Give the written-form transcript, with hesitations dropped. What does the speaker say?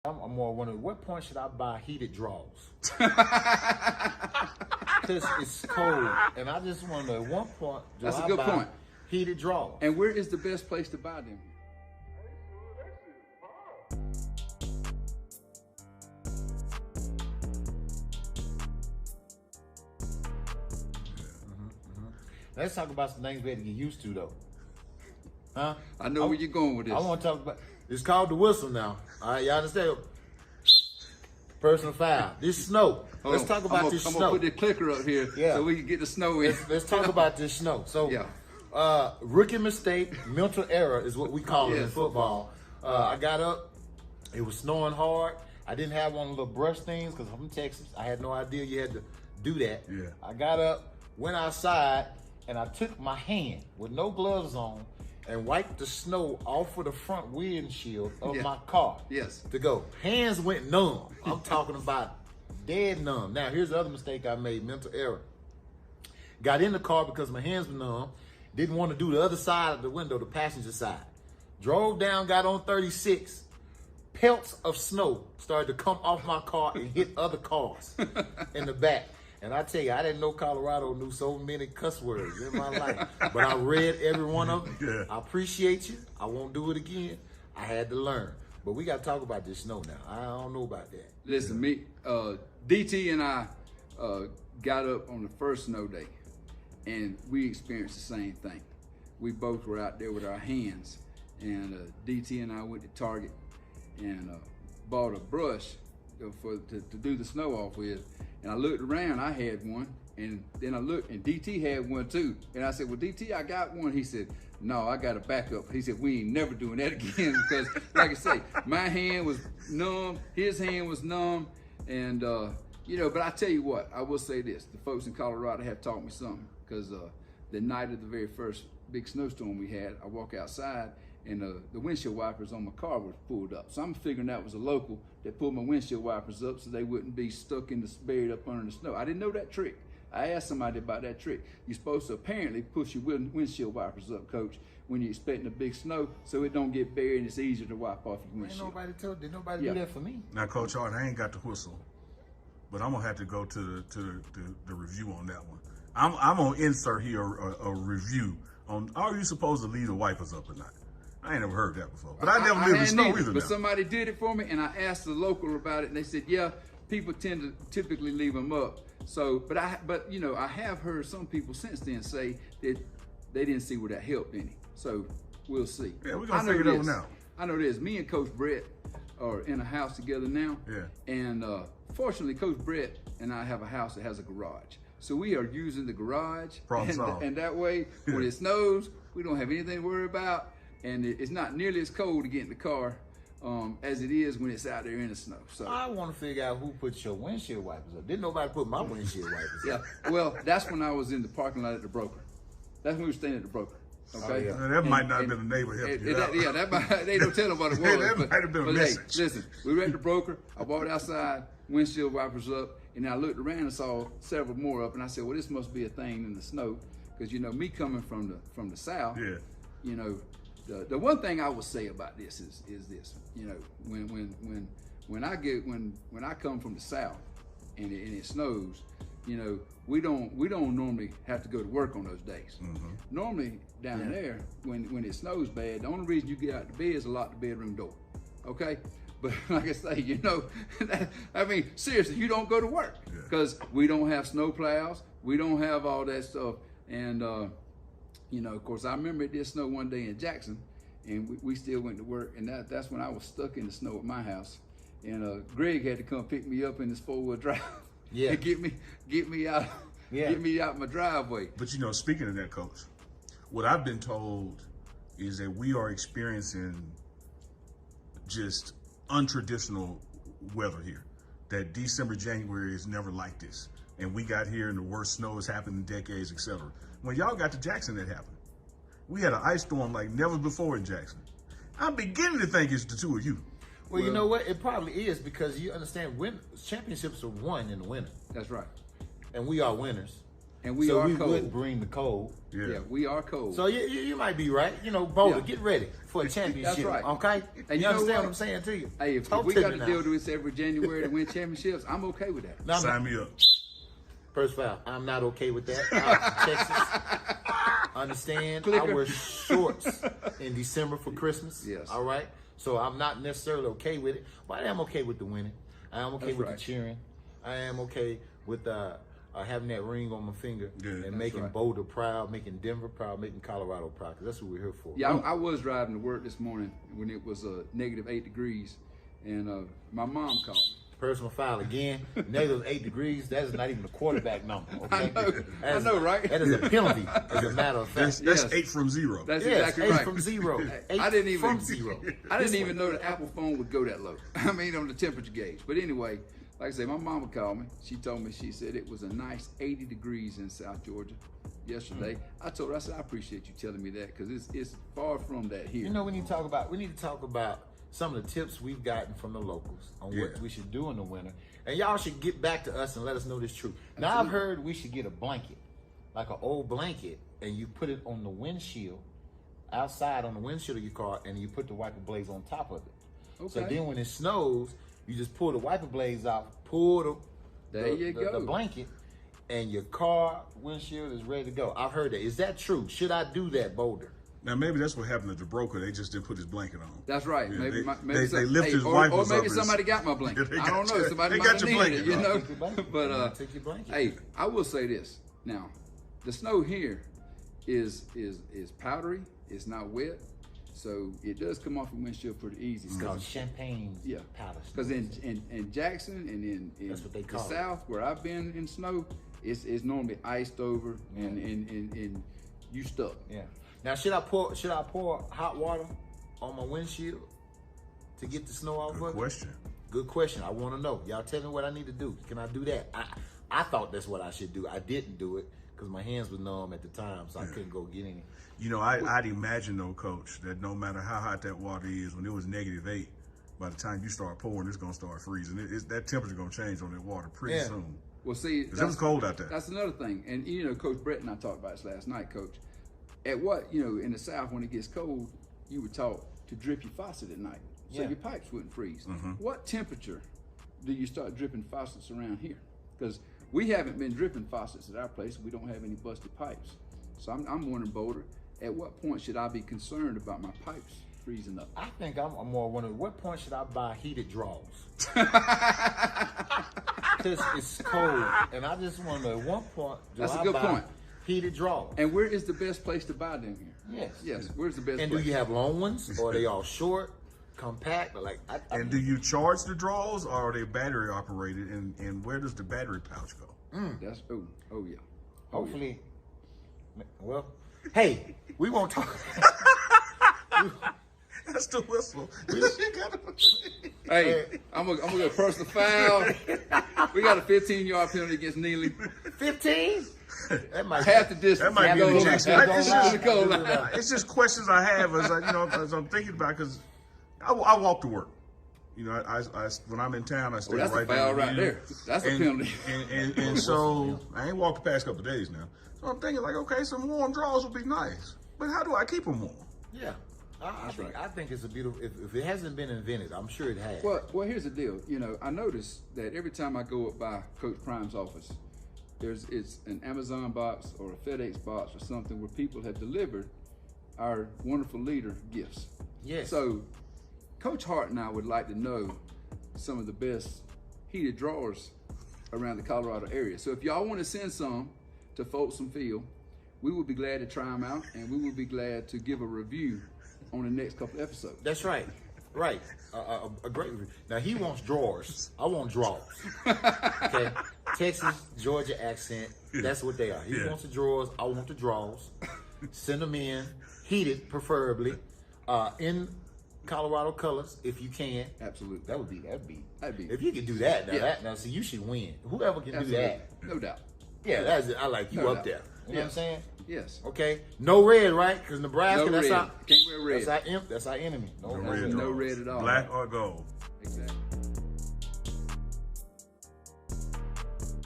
I'm more wondering, what point should I buy heated drawers? Because it's cold, and I just wonder at one point, That's a good point. Heated drawers. And where is the best place to buy them? Let's talk about some things we had to get used to, though. Huh? I know where you're going with this. I want to talk about, it's called the whistle now. All right, y'all understand? Personal foul. This snow. Let's talk about this snow. I'm going to put the clicker up here so we can get the snow in. Let's talk about this snow. So, rookie mistake, mental error is what we call it in football. I got up. It was snowing hard. I didn't have one of the little brush things because I'm from Texas. I had no idea you had to do that. Yeah. I got up, went outside, and I took my hand with no gloves on and wiped the snow off of the front windshield of my car. Yes. To go. Hands went numb. I'm talking about dead numb. Now, here's the other mistake I made, mental error. Got in the car because my hands were numb. Didn't want to do the other side of the window, the passenger side. Drove down, got on 36. Pelts of snow started to come off my car and hit other cars in the back. And I tell you, I didn't know Colorado knew so many cuss words in my life. But I read every one of them. Yeah. I appreciate you. I won't do it again. I had to learn. But we got to talk about this snow now. I don't know about that. Listen, DT and I got up on the first snow day, and we experienced the same thing. We both were out there with our hands, and DT and I went to Target and bought a brush to do the snow off with. And I looked around, I had one, and then I looked, and DT had one too. And I said, well, DT, I got one. He said, no, I got a backup. He said, we ain't never doing that again because, like I say, my hand was numb, his hand was numb, and, but I tell you what, I will say this. The folks in Colorado have taught me something because the night of the very first big snowstorm we had, I walk outside, and the windshield wipers on my car were pulled up. So I'm figuring that was a local that pulled my windshield wipers up so they wouldn't be stuck in buried up under the snow. I didn't know that trick. I asked somebody about that trick. You're supposed to apparently push your windshield wipers up, Coach, when you're expecting a big snow so it don't get buried and it's easier to wipe off your windshield. Did nobody do that for me? Now, Coach Hart, I ain't got the whistle, but I'm gonna have to go to the review on that one. I'm gonna insert here a review on, are you supposed to leave the wipers up or not? I ain't never heard that before, but I never lived in snow either. But somebody did it for me, and I asked the local about it, and they said, yeah, people tend to typically leave them up. So, but I have heard some people since then say that they didn't see where that helped any. So we'll see. Yeah, we're gonna figure it out now. I know this. Me and Coach Brett are in a house together now. Yeah. And fortunately, Coach Brett and I have a house that has a garage. So we are using the garage, and that way, when it snows, we don't have anything to worry about. And it's not nearly as cold to get in the car as it is when it's out there in the snow. So I want to figure out who put your windshield wipers up. Didn't nobody put my windshield wipers up? Yeah, well, that's when I was in the parking lot at the broker. That's when we were staying at the broker. Okay, that might not have been a neighbor helping you out. Yeah, that might, they don't tell them what it was. That might have been a message. Hey, listen, we were at the broker. I walked outside, windshield wipers up, and I looked around and saw several more up, and I said, well, this must be a thing in the snow, because me coming from the south, the one thing I would say about this is this, when I come from the south and it snows, we don't normally have to go to work on those days. Mm-hmm. Normally down there, when it snows bad, the only reason you get out the bed is to lock the bedroom door. Okay? But like I say, I mean, seriously, you don't go to work because we don't have snow plows, we don't have all that stuff, and of course, I remember it did snow one day in Jackson, and we still went to work, and that's when I was stuck in the snow at my house, and Greg had to come pick me up in his 4-wheel drive, and get me out my driveway. But speaking of that, Coach, what I've been told is that we are experiencing just untraditional weather here. That December, January is never like this, and we got here and the worst snow has happened in decades, etc. When y'all got to Jackson, that happened. We had an ice storm like never before in Jackson. I'm beginning to think it's the two of you. Well, you know what? It probably is, because you understand championships are won in the winter. That's right. And we are winners. And we so are we cold. would bring the cold. Yeah, we are cold. So you might be right. You know, Boulder, Yeah. get ready for a championship. That's right. Okay? And you you know understand what? what I'm saying to you? Hey, if Talk we to got me to now. deal with this every January to win championships, I'm okay with that. Now, Sign me up. First foul. I'm not okay with that. Texas. Understand? I Clicker. wear shorts in December for Christmas. Yes. All right? So I'm not necessarily okay with it, but I am okay with the winning. I am okay That's with right. the cheering. I am okay with having that ring on my finger and That's making right. Boulder proud, making Denver proud, making Colorado proud, because that's what we're here for. Yeah, I was driving to work this morning when it was -8 degrees, and my mom called me. Personal foul again. -8 degrees. That is not even a quarterback number. Okay? I know, right? That is a penalty, as a matter of fact. That's Yes. 8 from 0. That's Yes, exactly 8 right. from 0. 8 I didn't even from 0. I didn't even know the Apple phone would go that low. I mean, on the temperature gauge. But anyway, like I say, my mama called me. She told me, she said it was a nice 80 degrees in South Georgia yesterday. I told her, I said, I appreciate you telling me that, because it's far from that here. You know, we need to talk about some of the tips we've gotten from the locals on what Yeah. we should do in the winter. And y'all should get back to us and let us know this truth. Now, I've heard we should get a blanket, like an old blanket, and you put it on the windshield, outside on the windshield of your car, and you put the wiper blades on top of it. So Okay. then when it snows, you just pull the wiper blades off, pull the blanket, and your car windshield is ready to go. I've heard that. Is that true? Should I do that, Boulder? Now maybe that's what happened to the broker. They just didn't put his blanket on. That's right. Yeah, maybe they lift his or wipers maybe up. somebody got my blanket. Yeah, I don't know. Somebody they might got have your needed it, blanket, you bro. know. Take your blanket. But Take your blanket. hey, I will say this. Now, the snow here is powdery. It's not wet, so it does come off your windshield pretty easy. It's called champagne powder. Because in Jackson and in That's what they the call it. South, where I've been in snow, it's normally iced over and you stuck. Yeah. Now, should I pour hot water on my windshield to get the snow off Good of it? question. Good question. I want to know. Y'all tell me what I need to do. Can I do that? I thought that's what I should do. I didn't do it because my hands were numb at the time, so I couldn't go get any. You know, I'd imagine though, Coach, that no matter how hot that water is, when it was -8, by the time you start pouring, it's gonna start freezing. That temperature gonna change on that water pretty Yeah. soon. Well, see, Because it was cold out there. That's another thing. And, you know, Coach Brett and I talked about this last night, Coach. In the South, when it gets cold, you were taught to drip your faucet at night so Yeah. your pipes wouldn't freeze. Mm-hmm. What temperature do you start dripping faucets around here? Because we haven't been dripping faucets at our place. We don't have any busted pipes. So I'm wondering, Boulder, at what point should I be concerned about my pipes freezing up? I think I'm more wondering, what point should I buy heated drawers? Because it's cold, and I just want to know, at what point do That's a I good buy point. heated drawers? And where is the best place to buy them here? Yes. Yes, where's the best And place? do you have long ones, or are they all short, compact? Or like, And do you charge the draws, or are they battery operated? And where does the battery pouch go? That's, oh yeah. hopefully, well, hey, we won't talk. That's the whistle. Hey, I'm gonna go personal foul. We got a 15-yard penalty against Neely. 15? That might Half the distance. That might be Goal the line. Jackson. Half It's the just- goal line. It's just questions I have as I'm thinking about, because I walk to work. You know, I when I'm in town, I stay That's right a foul there. right there. That's a penalty. And so I ain't walked the past couple of days now. So I'm thinking like, okay, some warm draws would be nice, but how do I keep them warm? Yeah. I think it's a beautiful, if it hasn't been invented, I'm sure it has. Well, here's the deal. You know, I notice that every time I go up by Coach Prime's office, it's an Amazon box or a FedEx box or something where people have delivered our wonderful leader gifts. Yes. So, Coach Hart and I would like to know some of the best heated drawers around the Colorado area. So if y'all want to send some to Folsom Field, we would be glad to try them out, and we would be glad to give a review on the next couple episodes. That's right. Right. A great review. Now, he wants drawers. I want drawers. Okay? Texas, Georgia accent. That's what they are. He Yeah. wants the drawers. I want the drawers. Send them in. Heated, preferably. In Colorado colors, if you can. Absolutely. That'd be. That'd be. If you can do that, Yeah. now see, you should win. Whoever can Absolutely. do that. No doubt. Yeah, that's it. I like you No up doubt. there. You know what I'm saying? Yes. Okay. No red, right? Because Nebraska, No that's red. our Can't wear red. That's our enemy. No No red. red no draws. red at all. Black or gold. Exactly.